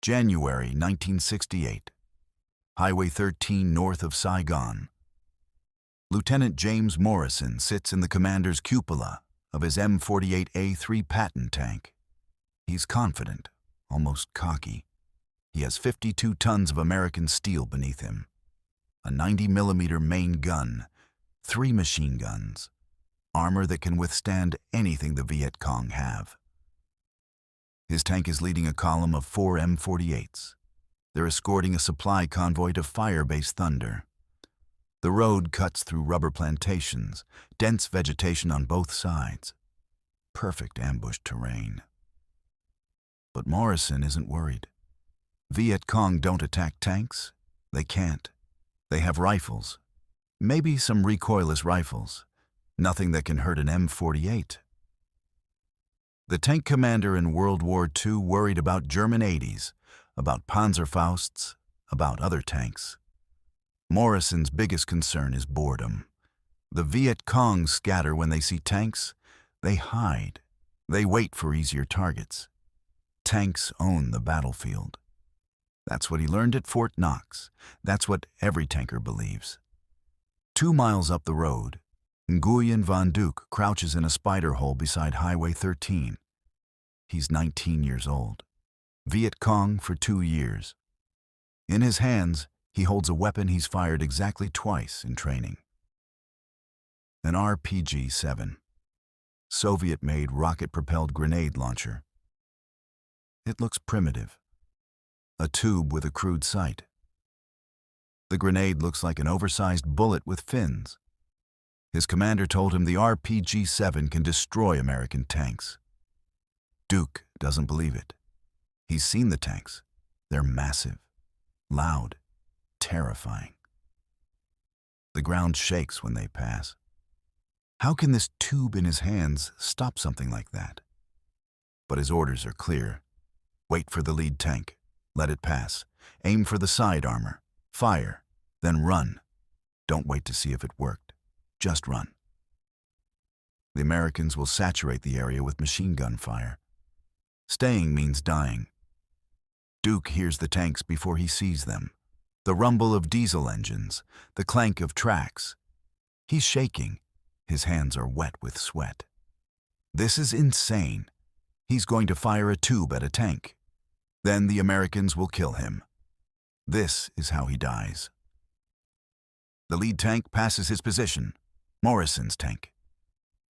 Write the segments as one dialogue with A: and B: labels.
A: January 1968. Highway 13 north of Saigon. Lieutenant James Morrison sits in the commander's cupola of his M48A3 Patton tank. He's confident, almost cocky. He has 52 tons of American steel beneath him, a 90mm main gun, 3 machine guns, armor that can withstand anything the Viet Cong have. His tank is leading a column of 4 M48s. They're escorting a supply convoy to Firebase Thunder. The road cuts through rubber plantations, dense vegetation on both sides. Perfect ambush terrain. But Morrison isn't worried. Viet Cong don't attack tanks. They can't. They have rifles. Maybe some recoilless rifles. Nothing that can hurt an M48. The tank commander in World War II worried about German 80s, about Panzerfausts, about other tanks. Morrison's biggest concern is boredom. The Viet Cong scatter when they see tanks. They hide. They wait for easier targets. Tanks own the battlefield. That's what he learned at Fort Knox. That's what every tanker believes. 2 miles up the road, Nguyen Van Duke crouches in a spider hole beside Highway 13. He's 19 years old. Viet Cong for 2 years. In his hands, he holds a weapon he's fired exactly twice in training. An RPG-7, Soviet-made rocket-propelled grenade launcher. It looks primitive. A tube with a crude sight. The grenade looks like an oversized bullet with fins. His commander told him the RPG-7 can destroy American tanks. Duke doesn't believe it. He's seen the tanks. They're massive, loud, terrifying. The ground shakes when they pass. How can this tube in his hands stop something like that? But his orders are clear. Wait for the lead tank. Let it pass. Aim for the side armor. Fire. Then run. Don't wait to see if it worked. Just run. The Americans will saturate the area with machine gun fire. Staying means dying. Duke hears the tanks before he sees them. The rumble of diesel engines, the clank of tracks. He's shaking. His hands are wet with sweat. This is insane. He's going to fire a tube at a tank. Then the Americans will kill him. This is how he dies. The lead tank passes his position. Morrison's tank.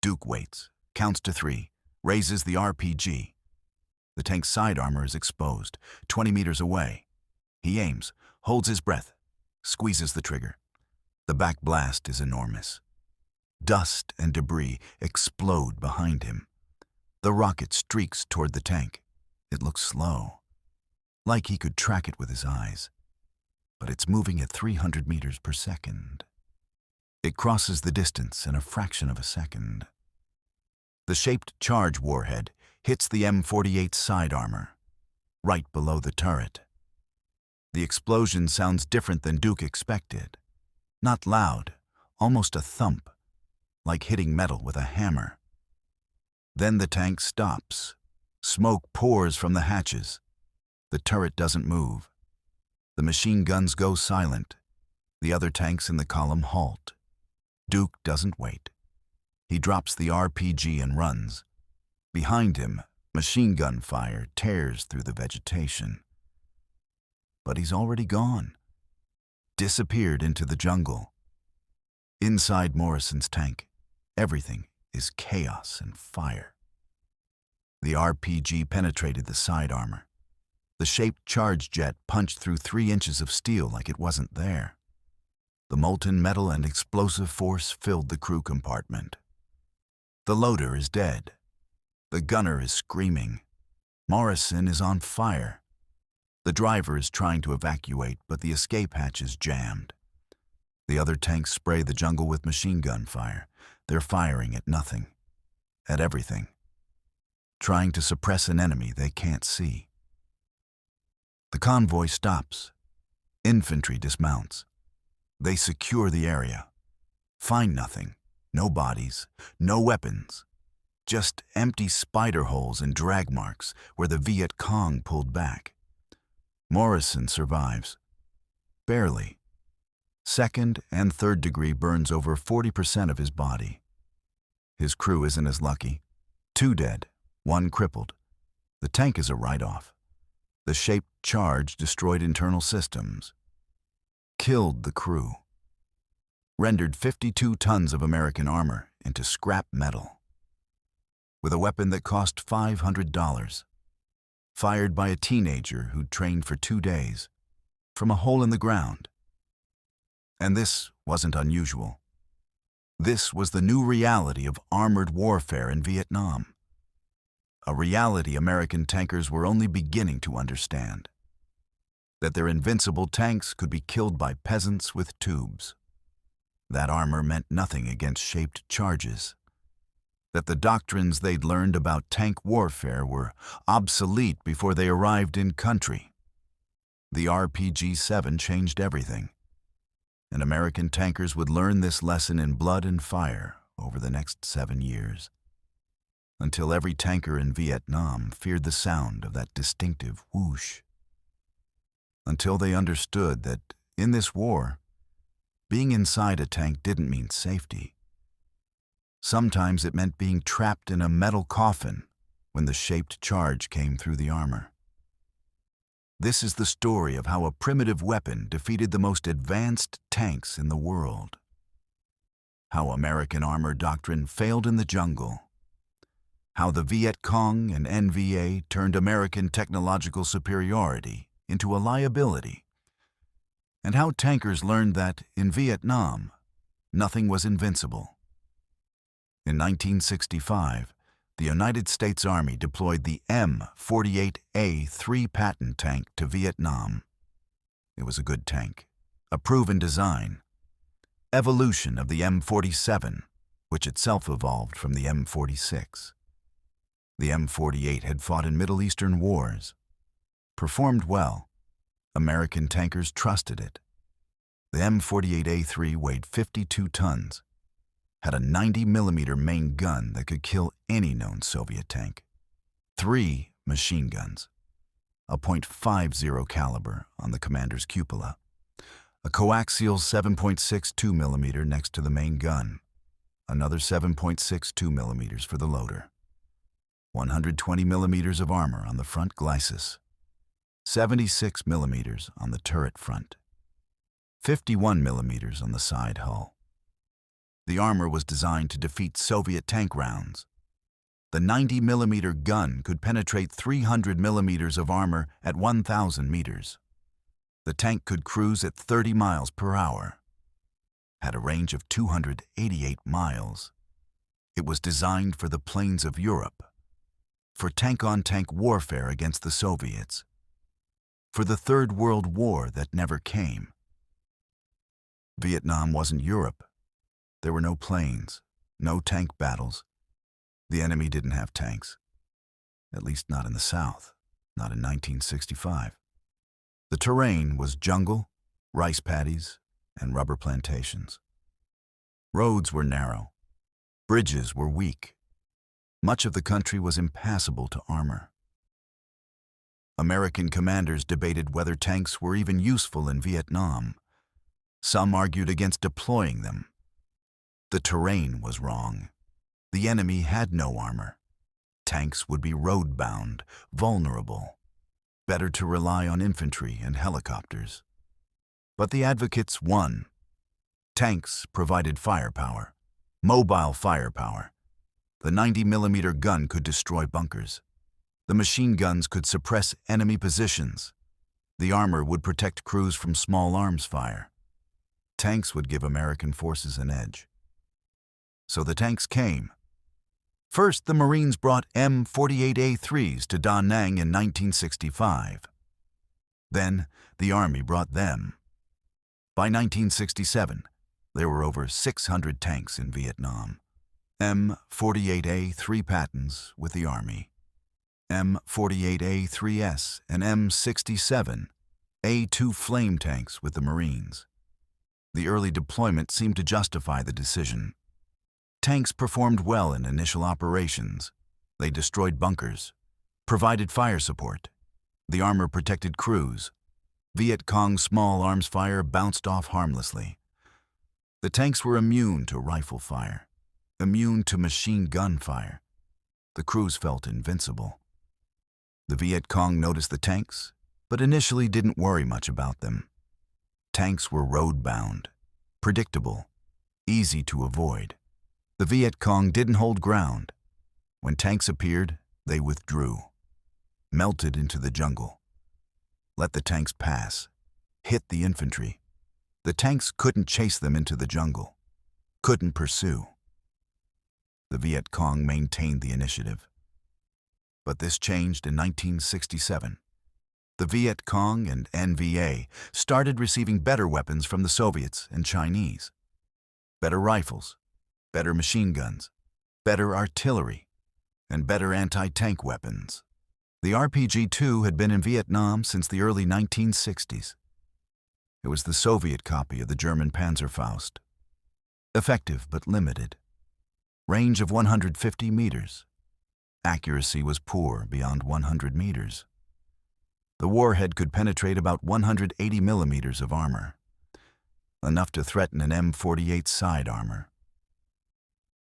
A: Duke waits, counts to 3, raises the RPG. The tank's side armor is exposed, 20 meters away. He aims, holds his breath, squeezes the trigger. The back blast is enormous. Dust and debris explode behind him. The rocket streaks toward the tank. It looks slow, like he could track it with his eyes. But it's moving at 300 meters per second. It crosses the distance in a fraction of a second. The shaped charge warhead hits the M48's side armor, right below the turret. The explosion sounds different than Duke expected. Not loud, almost a thump, like hitting metal with a hammer. Then the tank stops. Smoke pours from the hatches. The turret doesn't move. The machine guns go silent. The other tanks in the column halt. Duke doesn't wait. He drops the RPG and runs. Behind him, machine gun fire tears through the vegetation. But he's already gone. Disappeared into the jungle. Inside Morrison's tank, everything is chaos and fire. The RPG penetrated the side armor. The shaped charge jet punched through 3 inches of steel like it wasn't there. The molten metal and explosive force filled the crew compartment. The loader is dead. The gunner is screaming. Morrison is on fire. The driver is trying to evacuate, but the escape hatch is jammed. The other tanks spray the jungle with machine gun fire. They're firing at nothing, at everything, trying to suppress an enemy they can't see. The convoy stops. Infantry dismounts. They secure the area. Find nothing. No bodies. No weapons. Just empty spider holes and drag marks where the Viet Cong pulled back. Morrison survives. Barely. Second and third degree burns over 40% of his body. His crew isn't as lucky. 2 dead, 1 crippled. The tank is a write-off. The shaped charge destroyed internal systems. Killed the crew. Rendered 52 tons of American armor into scrap metal. With a weapon that cost $500. Fired by a teenager who'd trained for 2 days. From a hole in the ground. And this wasn't unusual. This was the new reality of armored warfare in Vietnam. A reality American tankers were only beginning to understand. That their invincible tanks could be killed by peasants with tubes. That armor meant nothing against shaped charges. That the doctrines they'd learned about tank warfare were obsolete before they arrived in country. The RPG-7 changed everything. And American tankers would learn this lesson in blood and fire over the next 7 years. Until every tanker in Vietnam feared the sound of that distinctive whoosh. Until they understood that, in this war, being inside a tank didn't mean safety. Sometimes it meant being trapped in a metal coffin when the shaped charge came through the armor. This is the story of how a primitive weapon defeated the most advanced tanks in the world. How American armor doctrine failed in the jungle. How the Viet Cong and NVA turned American technological superiority into a liability. And how tankers learned that, in Vietnam, nothing was invincible. In 1965, the United States Army deployed the M48A3 Patton tank to Vietnam. It was a good tank, a proven design, evolution of the M47, which itself evolved from the M46. The M48 had fought in Middle Eastern wars, performed well. American tankers trusted it. The M48A3 weighed 52 tons. Had a 90mm main gun that could kill any known Soviet tank. 3 machine guns. A .50 caliber on the commander's cupola. A coaxial 7.62mm next to the main gun. Another 7.62mm for the loader. 120mm of armor on the front glacis. 76mm on the turret front. 51mm on the side hull. The armor was designed to defeat Soviet tank rounds. The 90mm gun could penetrate 300mm of armor at 1,000 meters. The tank could cruise at 30 miles per hour. Had a range of 288 miles. It was designed for the plains of Europe. For tank-on-tank warfare against the Soviets. For the Third World War that never came. Vietnam wasn't Europe. There were no planes, no tank battles. The enemy didn't have tanks. At least not in the South, not in 1965. The terrain was jungle, rice paddies, and rubber plantations. Roads were narrow. Bridges were weak. Much of the country was impassable to armor. American commanders debated whether tanks were even useful in Vietnam. Some argued against deploying them. The terrain was wrong. The enemy had no armor. Tanks would be road-bound, vulnerable. Better to rely on infantry and helicopters. But the advocates won. Tanks provided firepower, mobile firepower. The 90mm gun could destroy bunkers. The machine guns could suppress enemy positions. The armor would protect crews from small arms fire. Tanks would give American forces an edge. So the tanks came. First, the Marines brought M48A3s to Da Nang in 1965. Then, the Army brought them. By 1967, there were over 600 tanks in Vietnam. M48A3 Pattons with the Army. M48A3s and M67, A2 flame tanks with the Marines. The early deployment seemed to justify the decision. Tanks performed well in initial operations. They destroyed bunkers, provided fire support, The armor protected crews. Viet Cong small arms fire bounced off harmlessly. The tanks were immune to rifle fire, immune to machine gun fire. The crews felt invincible. The Viet Cong noticed the tanks, but initially didn't worry much about them. Tanks were road-bound, predictable, easy to avoid. The Viet Cong didn't hold ground. When tanks appeared, they withdrew, melted into the jungle. Let the tanks pass, hit the infantry. The tanks couldn't chase them into the jungle, couldn't pursue. The Viet Cong maintained the initiative. But this changed in 1967. The Viet Cong and NVA started receiving better weapons from the Soviets and Chinese. Better rifles, better machine guns, better artillery, and better anti-tank weapons. The RPG-2 had been in Vietnam since the early 1960s. It was the Soviet copy of the German Panzerfaust. Effective but limited. Range of 150 meters. Accuracy was poor beyond 100 meters. The warhead could penetrate about 180 millimeters of armor, enough to threaten an M48 side armor.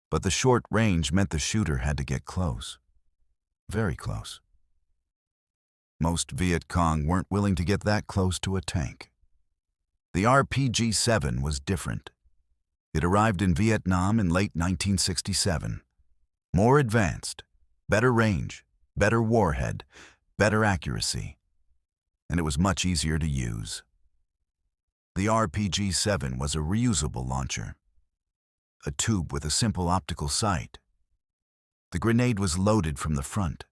A: But the short range meant the shooter had to get close, very close. Most Viet Cong weren't willing to get that close to a tank. The RPG-7 was different. It arrived in Vietnam in late 1967. More advanced, better range, better warhead, better accuracy. And it was much easier to use. The RPG-7 was a reusable launcher, a tube with a simple optical sight. The grenade was loaded from the front.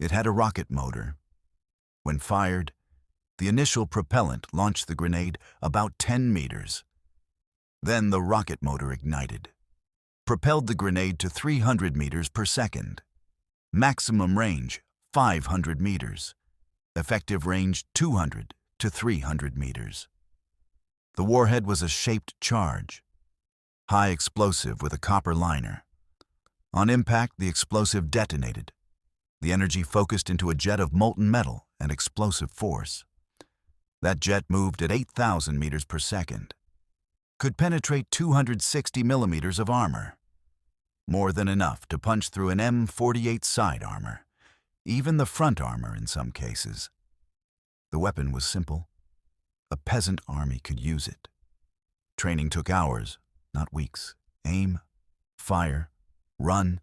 A: It had a rocket motor. When fired, the initial propellant launched the grenade about 10 meters. Then the rocket motor ignited, propelled the grenade to 300 meters per second. Maximum range, 500 meters. Effective range, 200 to 300 meters. The warhead was a shaped charge, high explosive with a copper liner. On impact, the explosive detonated. The energy focused into a jet of molten metal and explosive force. That jet moved at 8,000 meters per second. Could penetrate 260 millimeters of armor. More than enough to punch through an M48 side armor, even the front armor in some cases. The weapon was simple. A peasant army could use it. Training took hours, not weeks. Aim, fire, run.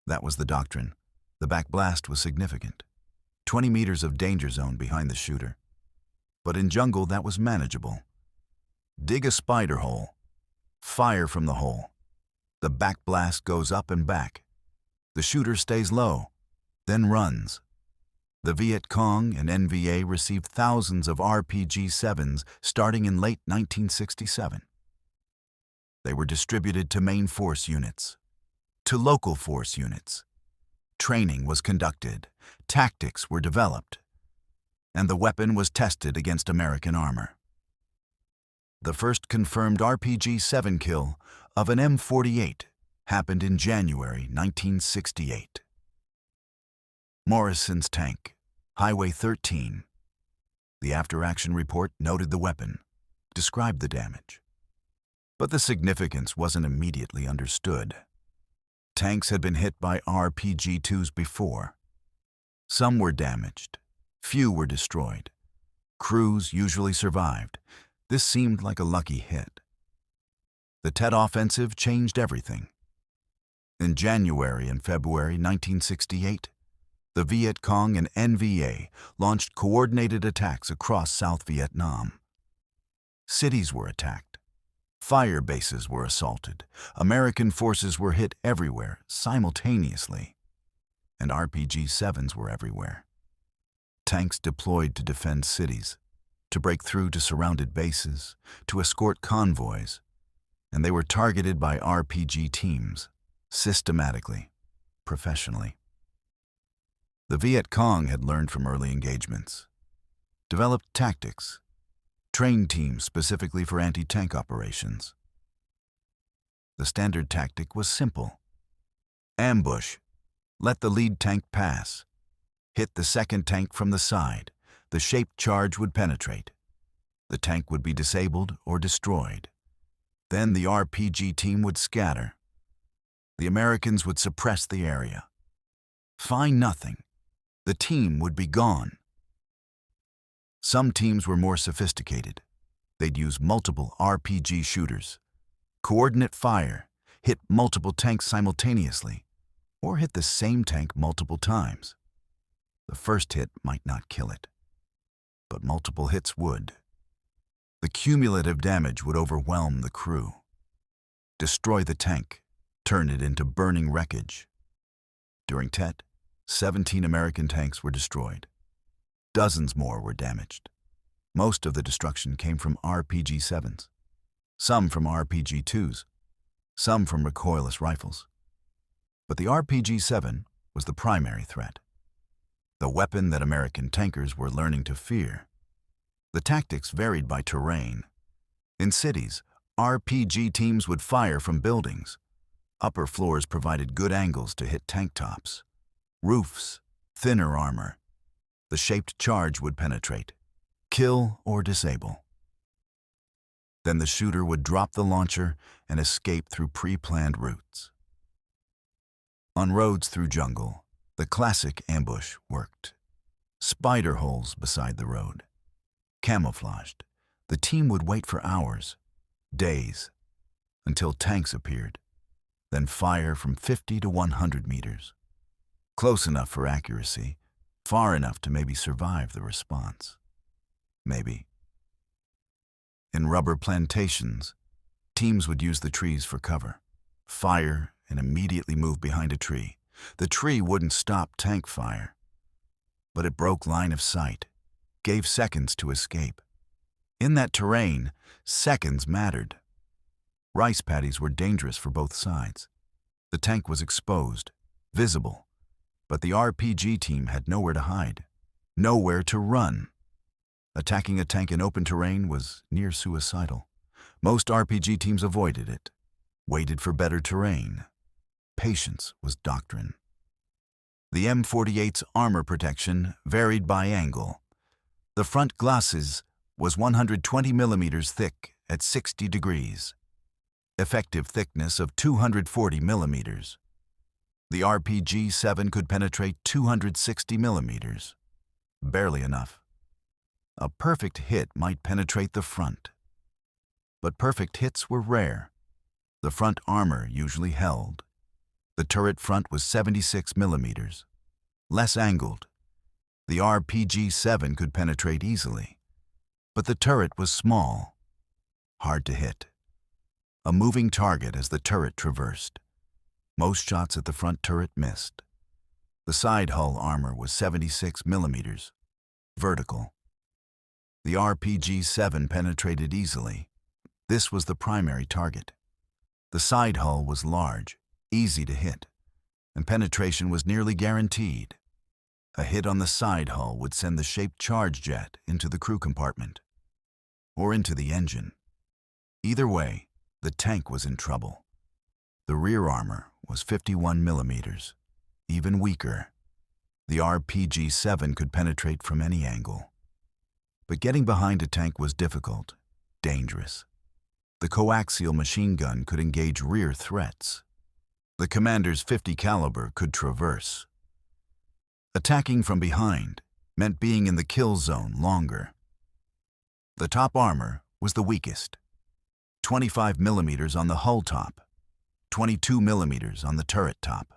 A: That was the doctrine. The backblast was significant. 20 meters of danger zone behind the shooter. But in jungle, that was manageable. Dig a spider hole. Fire from the hole. The backblast goes up and back. The shooter stays low, then runs. The Viet Cong and NVA received thousands of RPG-7s starting in late 1967. They were distributed to main force units, to local force units. Training was conducted, tactics were developed, and the weapon was tested against American armor. The first confirmed RPG-7 kill of an M48 happened in January 1968. Morrison's tank, Highway 13. The after-action report noted the weapon, described the damage. But the significance wasn't immediately understood. Tanks had been hit by RPG-2s before. Some were damaged, few were destroyed. Crews usually survived. This seemed like a lucky hit. The Tet Offensive changed everything. In January and February 1968, the Viet Cong and NVA launched coordinated attacks across South Vietnam. Cities were attacked. Fire bases were assaulted. American forces were hit everywhere, simultaneously. And RPG-7s were everywhere. Tanks deployed to defend cities, to break through to surrounded bases, to escort convoys. And they were targeted by RPG teams, systematically, professionally. The Viet Cong had learned from early engagements, developed tactics, trained teams specifically for anti-tank operations. The standard tactic was simple. Ambush. Let the lead tank pass. Hit the second tank from the side. The shaped charge would penetrate. The tank would be disabled or destroyed. Then the RPG team would scatter. The Americans would suppress the area. Find nothing. The team would be gone. Some teams were more sophisticated. They'd use multiple RPG shooters, coordinate fire, hit multiple tanks simultaneously, or hit the same tank multiple times. The first hit might not kill it, but multiple hits would. The cumulative damage would overwhelm the crew, destroy the tank, turn it into burning wreckage. During Tet, 17 American tanks were destroyed. Dozens more were damaged. Most of the destruction came from RPG-7s, some from RPG-2s, some from recoilless rifles. But the RPG-7 was the primary threat, the weapon that American tankers were learning to fear. The tactics varied by terrain. In cities, RPG teams would fire from buildings. Upper floors provided good angles to hit tank tops. Roofs, thinner armor. The shaped charge would penetrate, kill or disable. Then the shooter would drop the launcher and escape through pre-planned routes. On roads through jungle, the classic ambush worked. Spider holes beside the road. Camouflaged, the team would wait for hours, days, until tanks appeared, then fire from 50 to 100 meters. Close enough for accuracy, far enough to maybe survive the response. Maybe. In rubber plantations, teams would use the trees for cover, fire and immediately move behind a tree. The tree wouldn't stop tank fire, but it broke line of sight, gave seconds to escape. In that terrain, seconds mattered. Rice paddies were dangerous for both sides. The tank was exposed, visible, but the RPG team had nowhere to hide, nowhere to run. Attacking a tank in open terrain was near suicidal. Most RPG teams avoided it, waited for better terrain. Patience was doctrine. The M48's armor protection varied by angle. The front glacis was 120 millimeters thick at 60 degrees. Effective thickness of 240 millimeters. The RPG-7 could penetrate 260 millimeters. Barely enough. A perfect hit might penetrate the front. But perfect hits were rare. The front armor usually held. The turret front was 76 millimeters. Less angled. The RPG-7 could penetrate easily. But the turret was small. Hard to hit. A moving target as the turret traversed. Most shots at the front turret missed. The side hull armor was 76 millimeters. Vertical. The RPG-7 penetrated easily. This was the primary target. The side hull was large, easy to hit, and penetration was nearly guaranteed. A hit on the side hull would send the shaped charge jet into the crew compartment, or into the engine. Either way, the tank was in trouble. The rear armor was 51 millimeters, even weaker. The RPG-7 could penetrate from any angle. But getting behind a tank was difficult, dangerous. The coaxial machine gun could engage rear threats. The commander's .50 caliber could traverse. Attacking from behind meant being in the kill zone longer. The top armor was the weakest. 25 millimeters on the hull top, 22 millimeters on the turret top.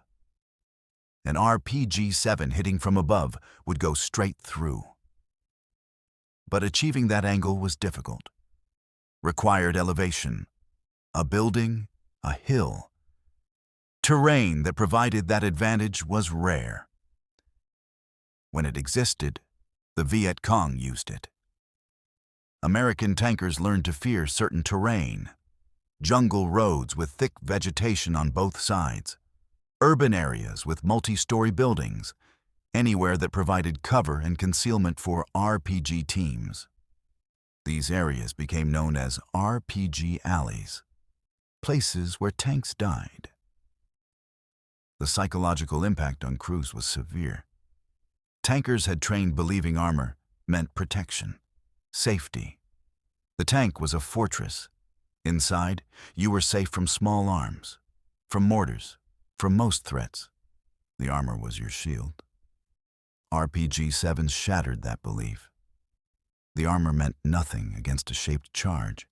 A: An RPG-7 hitting from above would go straight through. But achieving that angle was difficult. Required elevation, a building, a hill. Terrain that provided that advantage was rare. When it existed, the Viet Cong used it. American tankers learned to fear certain terrain. Jungle roads with thick vegetation on both sides. Urban areas with multi-story buildings. Anywhere that provided cover and concealment for RPG teams. These areas became known as RPG alleys, places where tanks died. The psychological impact on crews was severe. Tankers had trained believing armor meant protection, safety. The tank was a fortress. Inside, you were safe from small arms, from mortars, from most threats. The armor was your shield. RPG-7s shattered that belief. The armor meant nothing against a shaped charge.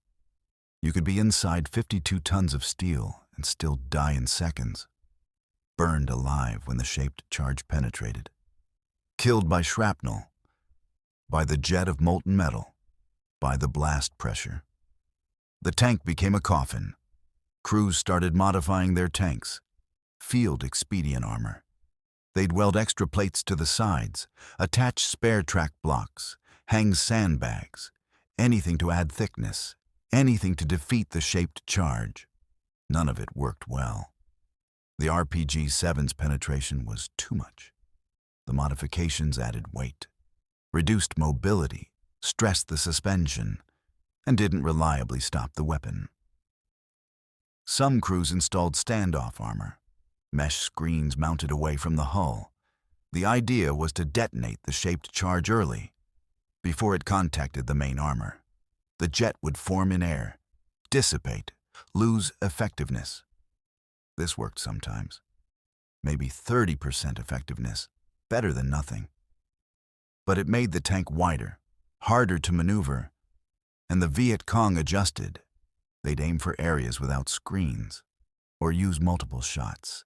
A: You could be inside 52 tons of steel and still die in seconds, burned alive when the shaped charge penetrated, killed by shrapnel, by the jet of molten metal, by the blast pressure. The tank became a coffin. Crews started modifying their tanks, field expedient armor. They'd weld extra plates to the sides, attach spare track blocks, hang sandbags, anything to add thickness, anything to defeat the shaped charge. None of it worked well. The RPG-7's penetration was too much. The modifications added weight, reduced mobility, stressed the suspension, and didn't reliably stop the weapon. Some crews installed standoff armor, mesh screens mounted away from the hull. The idea was to detonate the shaped charge early, before it contacted the main armor. The jet would form in air, dissipate, lose effectiveness. This worked sometimes. Maybe 30% effectiveness, better than nothing. But it made the tank wider, harder to maneuver, and the Viet Cong adjusted. They'd aim for areas without screens, or use multiple shots.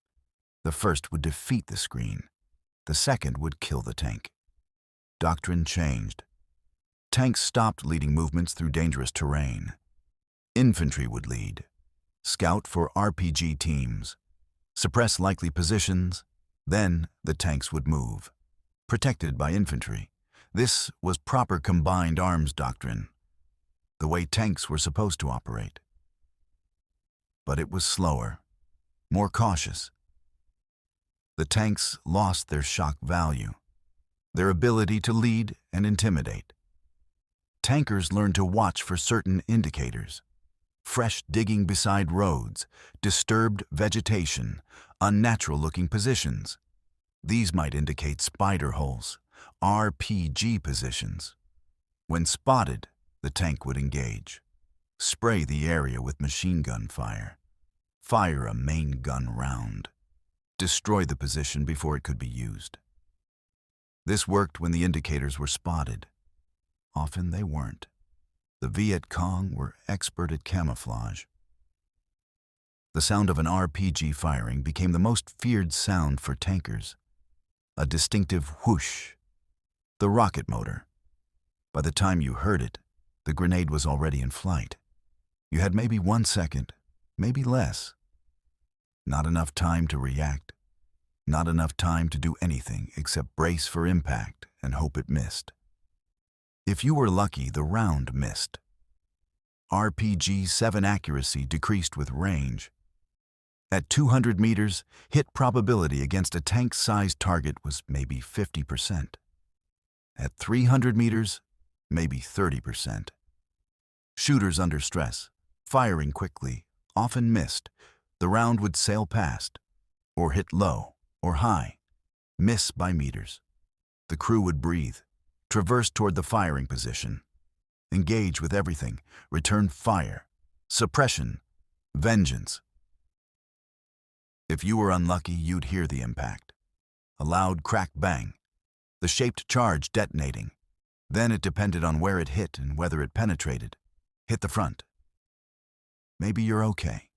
A: The first would defeat the screen. The second would kill the tank. Doctrine changed. Tanks stopped leading movements through dangerous terrain. Infantry would lead, scout for RPG teams, suppress likely positions, then the tanks would move, protected by infantry. This was proper combined arms doctrine, the way tanks were supposed to operate. But it was slower, more cautious. The tanks lost their shock value, their ability to lead and intimidate. Tankers learned to watch for certain indicators: fresh digging beside roads, disturbed vegetation, unnatural-looking positions. These might indicate spider holes, RPG positions. When spotted, the tank would engage, spray the area with machine gun fire, fire a main gun round, destroy the position before it could be used. This worked when the indicators were spotted. Often they weren't. The Viet Cong were expert at camouflage. The sound of an RPG firing became the most feared sound for tankers. A distinctive whoosh. The rocket motor. By the time you heard it, the grenade was already in flight. You had maybe 1 second, maybe less. Not enough time to react. Not enough time to do anything except brace for impact and hope it missed. If you were lucky, the round missed. RPG-7 accuracy decreased with range. At 200 meters, hit probability against a tank-sized target was maybe 50%. At 300 meters, maybe 30%. Shooters under stress, firing quickly, often missed. The round would sail past, or hit low or high, miss by meters. The crew would breathe, traverse toward the firing position, engage with everything, return fire, suppression, vengeance. If you were unlucky, you'd hear the impact. A loud crack bang, the shaped charge detonating. Then it depended on where it hit and whether it penetrated. Hit the front. Maybe you're okay.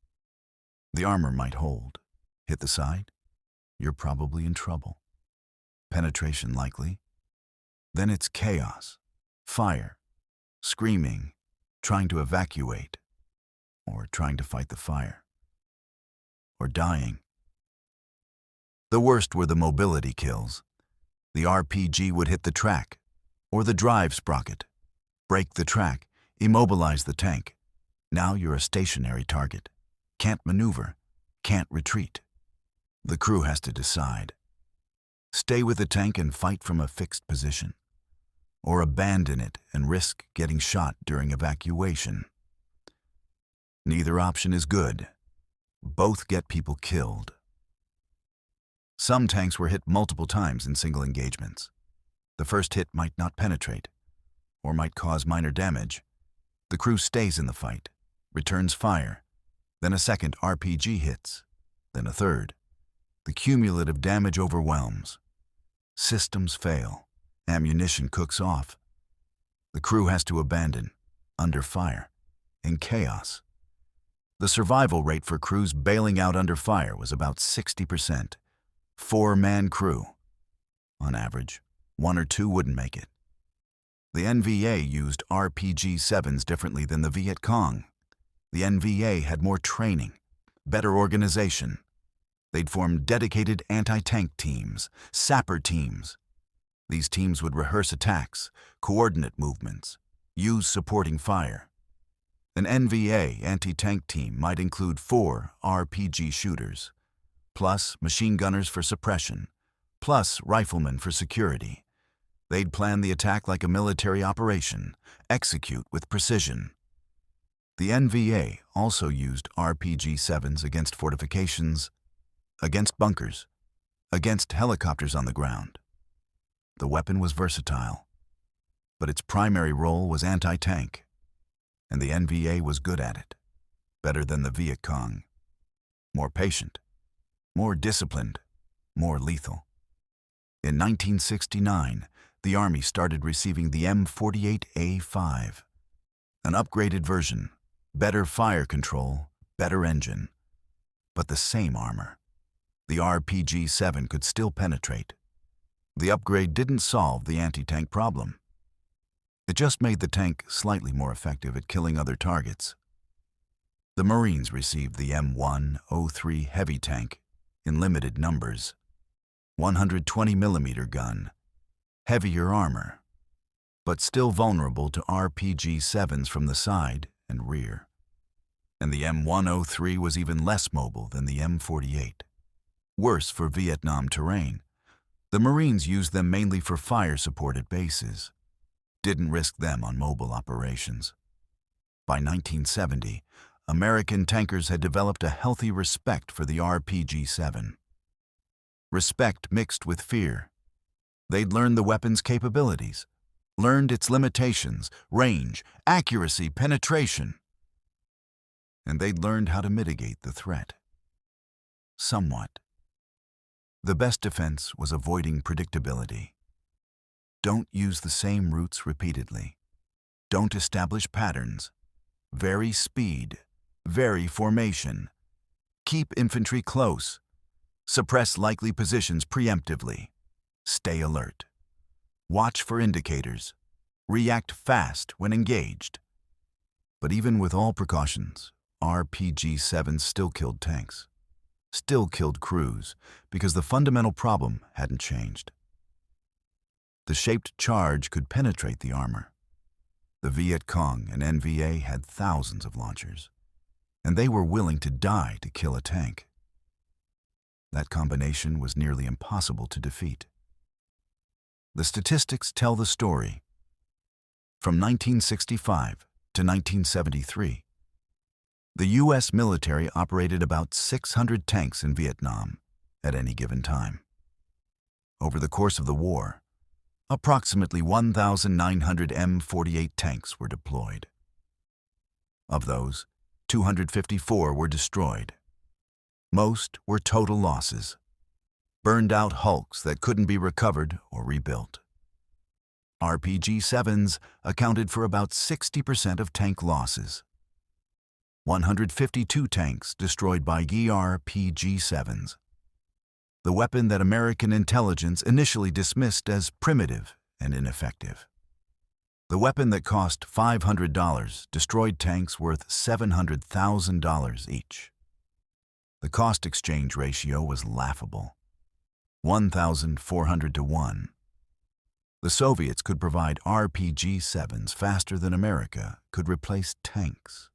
A: The armor might hold. Hit the side? You're probably in trouble. Penetration likely. Then it's chaos, fire, screaming, trying to evacuate, or trying to fight the fire, or dying. The worst were the mobility kills. The RPG would hit the track, or the drive sprocket, break the track, immobilize the tank. Now you're a stationary target. Can't maneuver, can't retreat. The crew has to decide. Stay with the tank and fight from a fixed position, or abandon it and risk getting shot during evacuation. Neither option is good. Both get people killed. Some tanks were hit multiple times in single engagements. The first hit might not penetrate, or might cause minor damage. The crew stays in the fight, returns fire, then a second RPG hits, then a third. The cumulative damage overwhelms. Systems fail. Ammunition cooks off. The crew has to abandon, under fire, in chaos. The survival rate for crews bailing out under fire was about 60%. 4-man crew. On average, 1 or 2 wouldn't make it. The NVA used RPG-7s differently than the Viet Cong. The NVA had more training, better organization. They'd form dedicated anti-tank teams, sapper teams. These teams would rehearse attacks, coordinate movements, use supporting fire. An NVA anti-tank team might include 4 RPG shooters, plus machine gunners for suppression, plus riflemen for security. They'd plan the attack like a military operation, execute with precision. The NVA also used RPG-7s against fortifications, against bunkers, against helicopters on the ground. The weapon was versatile, but its primary role was anti-tank, and the NVA was good at it, better than the Viet Cong. More patient, more disciplined, more lethal. In 1969, the Army started receiving the M48A3, an upgraded version, better fire control, better engine, but the same armor. The RPG-7 could still penetrate. The upgrade didn't solve the anti-tank problem. It just made the tank slightly more effective at killing other targets. The Marines received the M103 heavy tank in limited numbers. 120mm gun, heavier armor, but still vulnerable to RPG-7s from the side and rear. And the M103 was even less mobile than the M48. Worse for Vietnam terrain. The Marines used them mainly for fire support at bases. Didn't risk them on mobile operations. By 1970, American tankers had developed a healthy respect for the RPG-7. Respect mixed with fear. They'd learned the weapon's capabilities, learned its limitations, range, accuracy, penetration. And they'd learned how to mitigate the threat. Somewhat. The best defense was avoiding predictability. Don't use the same routes repeatedly. Don't establish patterns. Vary speed. Vary formation. Keep infantry close. Suppress likely positions preemptively. Stay alert. Watch for indicators. React fast when engaged. But even with all precautions, RPG-7s still killed tanks. Still killed crews because the fundamental problem hadn't changed. The shaped charge could penetrate the armor. The Viet Cong and NVA had thousands of launchers, and they were willing to die to kill a tank. That combination was nearly impossible to defeat. The statistics tell the story. From 1965 to 1973, the U.S. military operated about 600 tanks in Vietnam at any given time. Over the course of the war, approximately 1,900 M48 tanks were deployed. Of those, 254 were destroyed. Most were total losses, burned-out hulks that couldn't be recovered or rebuilt. RPG-7s accounted for about 60% of tank losses. 152 tanks destroyed by RPG-7s, the weapon that American intelligence initially dismissed as primitive and ineffective. The weapon that cost $500 destroyed tanks worth $700,000 each. The cost exchange ratio was laughable, 1,400 to 1. The Soviets could provide RPG-7s faster than America could replace tanks.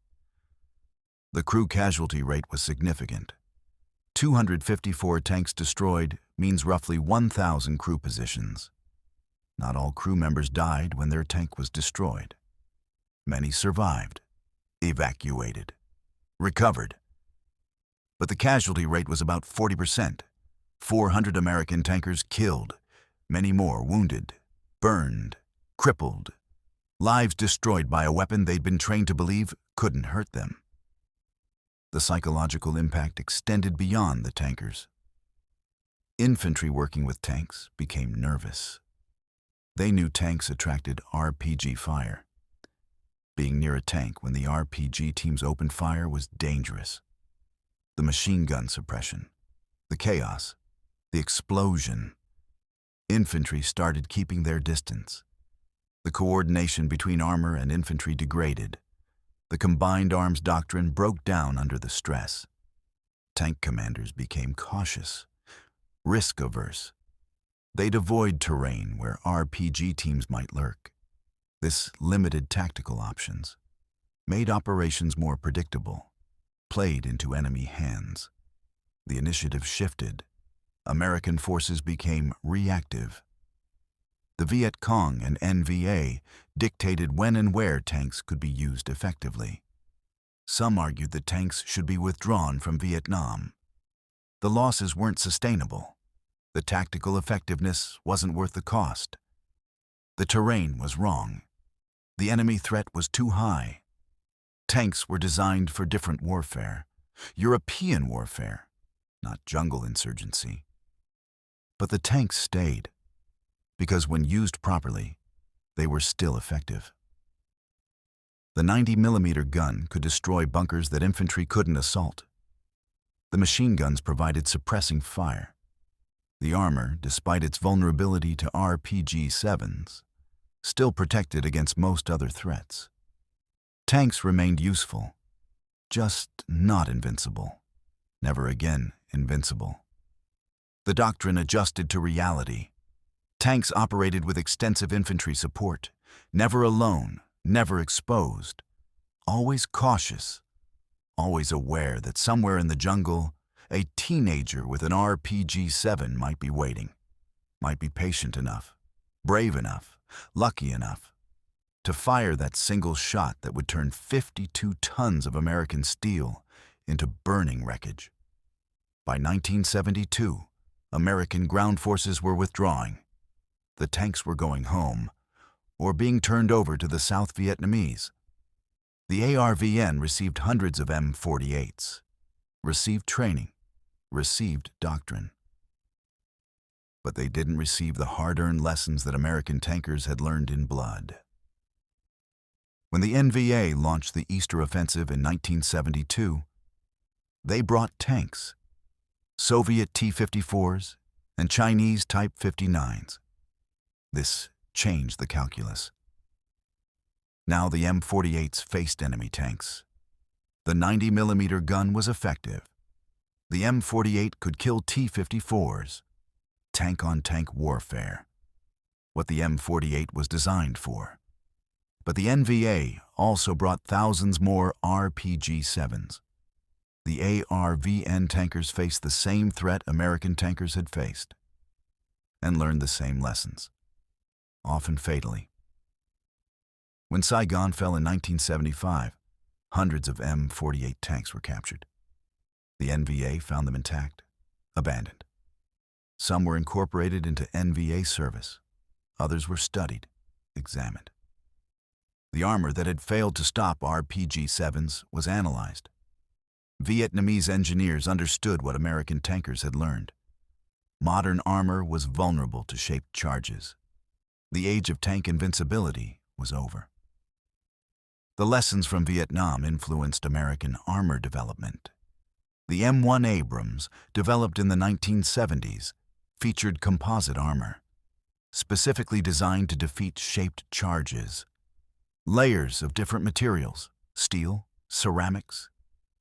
A: The crew casualty rate was significant. 254 tanks destroyed means roughly 1,000 crew positions. Not all crew members died when their tank was destroyed. Many survived, evacuated, recovered. But the casualty rate was about 40%. 400 American tankers killed, many more wounded, burned, crippled, lives destroyed by a weapon they'd been trained to believe couldn't hurt them. The psychological impact extended beyond the tankers. Infantry working with tanks became nervous. They knew tanks attracted RPG fire. Being near a tank when the RPG teams opened fire was dangerous. The machine gun suppression, the chaos, the explosion. Infantry started keeping their distance. The coordination between armor and infantry degraded. The combined arms doctrine broke down under the stress. Tank commanders became cautious, risk-averse. They'd avoid terrain where RPG teams might lurk. This limited tactical options, made operations more predictable, played into enemy hands. The initiative shifted. American forces became reactive. The Viet Cong and NVA dictated when and where tanks could be used effectively. Some argued that tanks should be withdrawn from Vietnam. The losses weren't sustainable. The tactical effectiveness wasn't worth the cost. The terrain was wrong. The enemy threat was too high. Tanks were designed for different warfare, European warfare, not jungle insurgency. But the tanks stayed, because when used properly, they were still effective. The 90mm gun could destroy bunkers that infantry couldn't assault. The machine guns provided suppressing fire. The armor, despite its vulnerability to RPG-7s, still protected against most other threats. Tanks remained useful, just not invincible. Never again invincible. The doctrine adjusted to reality. Tanks operated with extensive infantry support, never alone, never exposed, always cautious, always aware that somewhere in the jungle, a teenager with an RPG-7 might be waiting, might be patient enough, brave enough, lucky enough to fire that single shot that would turn 52 tons of American steel into burning wreckage. By 1972, American ground forces were withdrawing. The tanks were going home, or being turned over to the South Vietnamese. The ARVN received hundreds of M48s, received training, received doctrine. But they didn't receive the hard-earned lessons that American tankers had learned in blood. When the NVA launched the Easter Offensive in 1972, they brought tanks, Soviet T-54s and Chinese Type 59s. This changed the calculus. Now the M48s faced enemy tanks. The 90mm gun was effective. The M48 could kill T-54s. Tank-on-tank warfare. What the M48 was designed for. But the NVA also brought thousands more RPG-7s. The ARVN tankers faced the same threat American tankers had faced, and learned the same lessons, often fatally. When Saigon fell in 1975, hundreds of M48 tanks were captured. The NVA found them intact, abandoned. Some were incorporated into NVA service. Others were studied, examined. The armor that had failed to stop RPG-7s was analyzed. Vietnamese engineers understood what American tankers had learned. Modern armor was vulnerable to shaped charges. The age of tank invincibility was over. The lessons from Vietnam influenced American armor development. The M1 Abrams, developed in the 1970s, featured composite armor, specifically designed to defeat shaped charges. Layers of different materials, steel, ceramics,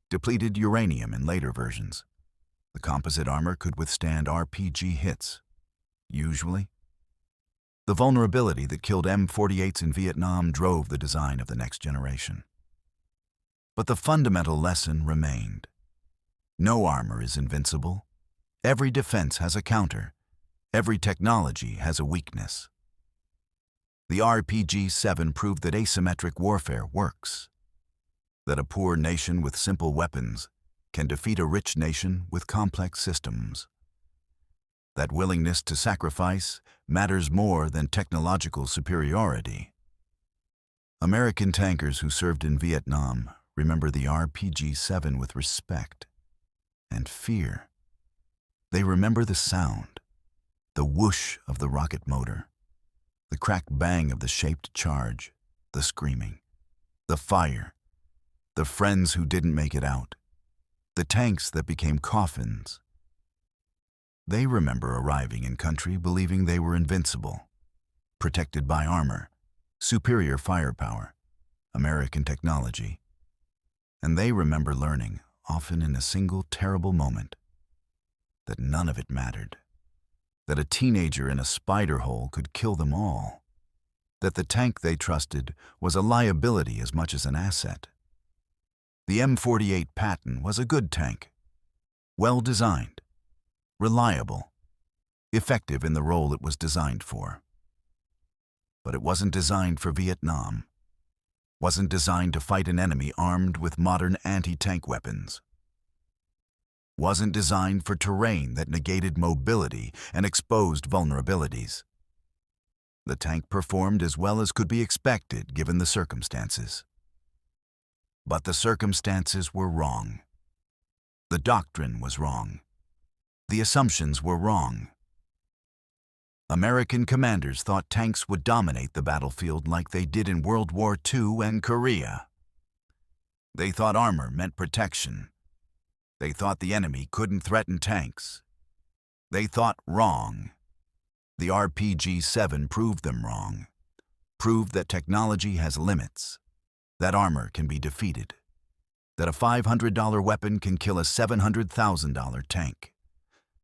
A: depleted uranium in later versions. The composite armor could withstand RPG hits. Usually, the vulnerability that killed M48s in Vietnam drove the design of the next generation. But the fundamental lesson remained. No armor is invincible. Every defense has a counter. Every technology has a weakness. The RPG-7 proved that asymmetric warfare works. That a poor nation with simple weapons can defeat a rich nation with complex systems. that willingness to sacrifice matters more than technological superiority. American tankers who served in Vietnam remember the RPG-7 with respect and fear. They remember the sound, the whoosh of the rocket motor, the crack bang of the shaped charge, the screaming, the fire, the friends who didn't make it out, the tanks that became coffins. They remember arriving in country believing they were invincible, protected by armor, superior firepower, American technology. And they remember learning, often in a single terrible moment, that none of it mattered, that a teenager in a spider hole could kill them all, that the tank they trusted was a liability as much as an asset. The M48 Patton was a good tank, well designed, reliable, effective in the role it was designed for. But it wasn't designed for Vietnam, wasn't designed to fight an enemy armed with modern anti-tank weapons, wasn't designed for terrain that negated mobility and exposed vulnerabilities. The tank performed as well as could be expected given the circumstances. But the circumstances were wrong. The doctrine was wrong. The assumptions were wrong. American commanders thought tanks would dominate the battlefield like they did in World War II and Korea. They thought armor meant protection. They thought the enemy couldn't threaten tanks. They thought wrong. The RPG-7 proved them wrong, proved that technology has limits, that armor can be defeated, that a $500 weapon can kill a $700,000 tank,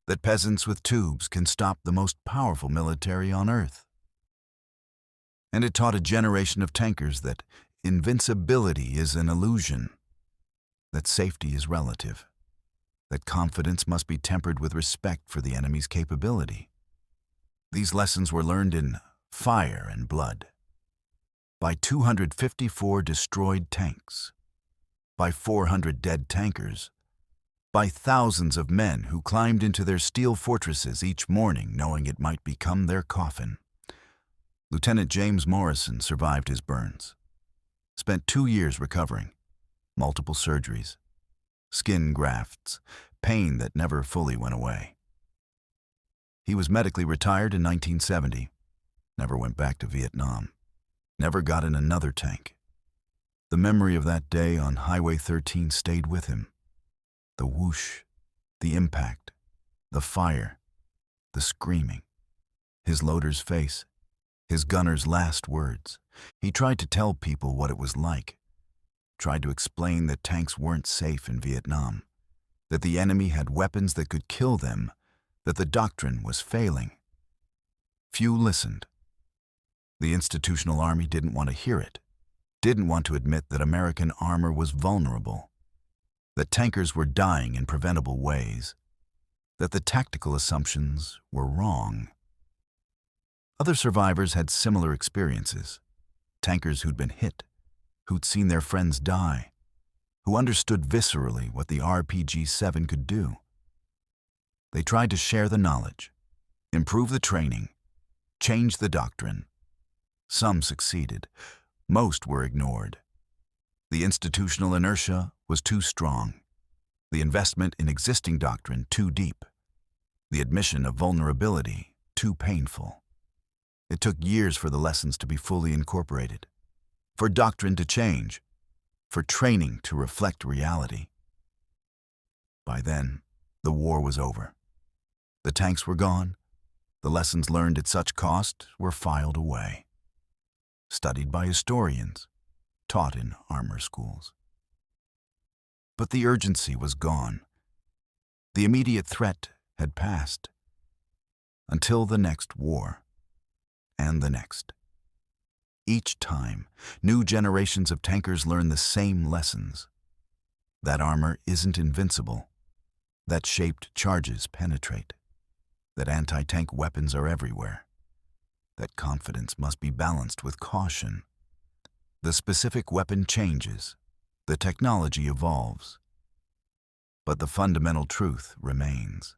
A: that peasants with tubes can stop the most powerful military on Earth. And it taught a generation of tankers that invincibility is an illusion, that safety is relative, that confidence must be tempered with respect for the enemy's capability. These lessons were learned in fire and blood, by 254 destroyed tanks, by 400 dead tankers, by thousands of men who climbed into their steel fortresses each morning knowing it might become their coffin. Lieutenant James Morrison survived his burns, spent 2 years recovering, multiple surgeries, skin grafts, pain that never fully went away. He was medically retired in 1970, never went back to Vietnam, never got in another tank. The memory of that day on Highway 13 stayed with him. The whoosh, the impact, the fire, the screaming, his loader's face, his gunner's last words. He tried to tell people what it was like, tried to explain that tanks weren't safe in Vietnam, that the enemy had weapons that could kill them, that the doctrine was failing. Few listened. The institutional army didn't want to hear it, didn't want to admit that American armor was vulnerable, that tankers were dying in preventable ways, that the tactical assumptions were wrong. Other survivors had similar experiences, tankers who'd been hit, who'd seen their friends die, who understood viscerally what the RPG-7 could do. They tried to share the knowledge, improve the training, change the doctrine. Some succeeded. Most were ignored. The institutional inertia was too strong. The investment in existing doctrine too deep. The admission of vulnerability too painful. It took years for the lessons to be fully incorporated, for doctrine to change, for training to reflect reality. By then, the war was over. The tanks were gone. The lessons learned at such cost were filed away, studied by historians, taught in armor schools. But the urgency was gone. The immediate threat had passed, until the next war, and the next. Each time, new generations of tankers learn the same lessons. That armor isn't invincible, that shaped charges penetrate, that anti-tank weapons are everywhere, that confidence must be balanced with caution. The specific weapon changes, the technology evolves, but the fundamental truth remains.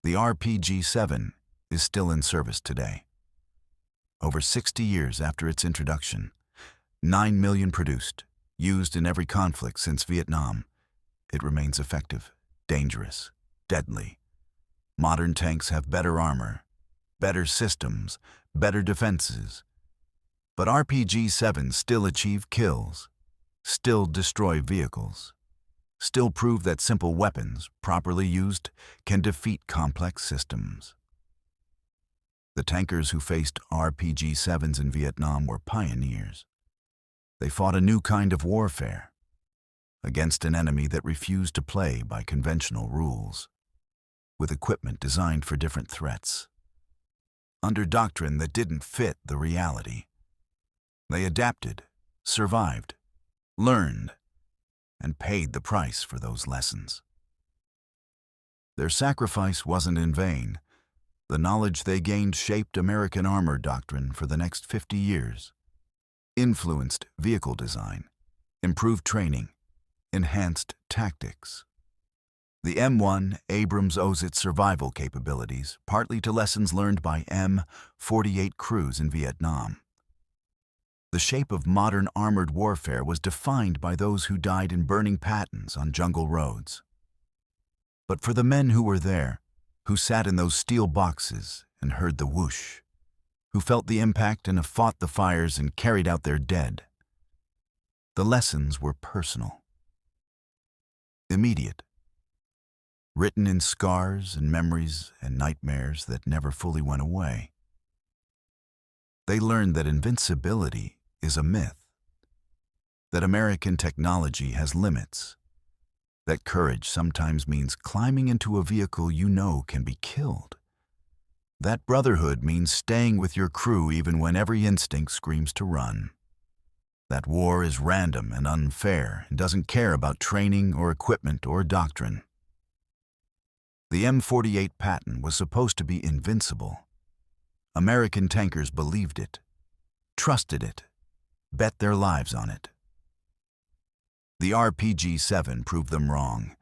A: The RPG-7 is still in service today. Over 60 years after its introduction, 9 million produced, used in every conflict since Vietnam, it remains effective, dangerous, deadly. Modern tanks have better armor, better systems, better defenses. But RPG-7s still achieve kills, still destroy vehicles, still prove that simple weapons, properly used, can defeat complex systems. The tankers who faced RPG-7s in Vietnam were pioneers. They fought a new kind of warfare, against an enemy that refused to play by conventional rules, with equipment designed for different threats, under doctrine that didn't fit the reality. They adapted, survived, learned, and paid the price for those lessons. Their sacrifice wasn't in vain. The knowledge they gained shaped American armor doctrine for the next 50 years, influenced vehicle design, improved training, enhanced tactics. The M1 Abrams owes its survival capabilities partly to lessons learned by M48 crews in Vietnam. The shape of modern armored warfare was defined by those who died in burning Pattons on jungle roads. But for the men who were there, who sat in those steel boxes and heard the whoosh, who felt the impact and fought the fires and carried out their dead, the lessons were personal, immediate, written in scars and memories and nightmares that never fully went away. They learned that invincibility is a myth, that American technology has limits, that courage sometimes means climbing into a vehicle you know can be killed, that brotherhood means staying with your crew even when every instinct screams to run, that war is random and unfair and doesn't care about training or equipment or doctrine. The M48 Patton was supposed to be invincible. American tankers believed it, trusted it, bet their lives on it. The RPG-7 proved them wrong,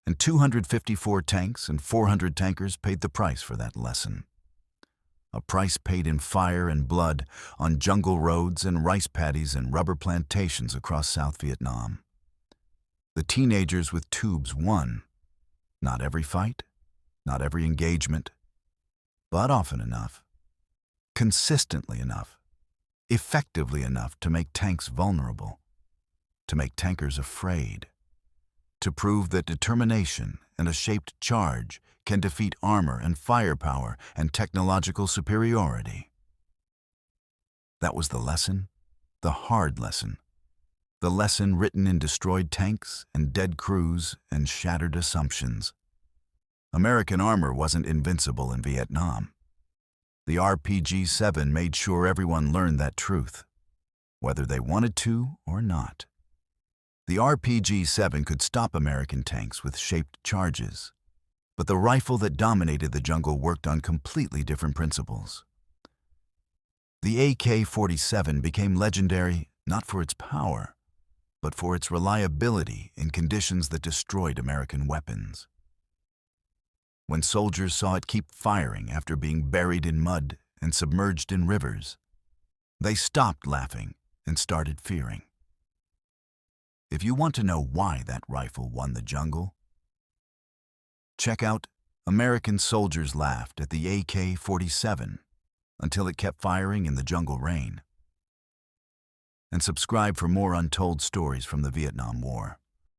A: and 254 tanks and 400 tankers paid the price for that lesson. A price paid in fire and blood on jungle roads and rice paddies and rubber plantations across South Vietnam. The teenagers with tubes won. Not every fight, not every engagement, but often enough, consistently enough, effectively enough to make tanks vulnerable, to make tankers afraid, to prove that determination and a shaped charge can defeat armor and firepower and technological superiority. That was the lesson, the hard lesson, the lesson written in destroyed tanks and dead crews and shattered assumptions. American armor wasn't invincible in Vietnam. The RPG-7 made sure everyone learned that truth, whether they wanted to or not. The RPG-7 could stop American tanks with shaped charges, but the rifle that dominated the jungle worked on completely different principles. The AK-47 became legendary not for its power, but for its reliability in conditions that destroyed American weapons. When soldiers saw it keep firing after being buried in mud and submerged in rivers, they stopped laughing and started fearing. If you want to know why that rifle won the jungle, check out American soldiers laughed at the AK-47 until it kept firing in the jungle rain. And subscribe for more untold stories from the Vietnam War.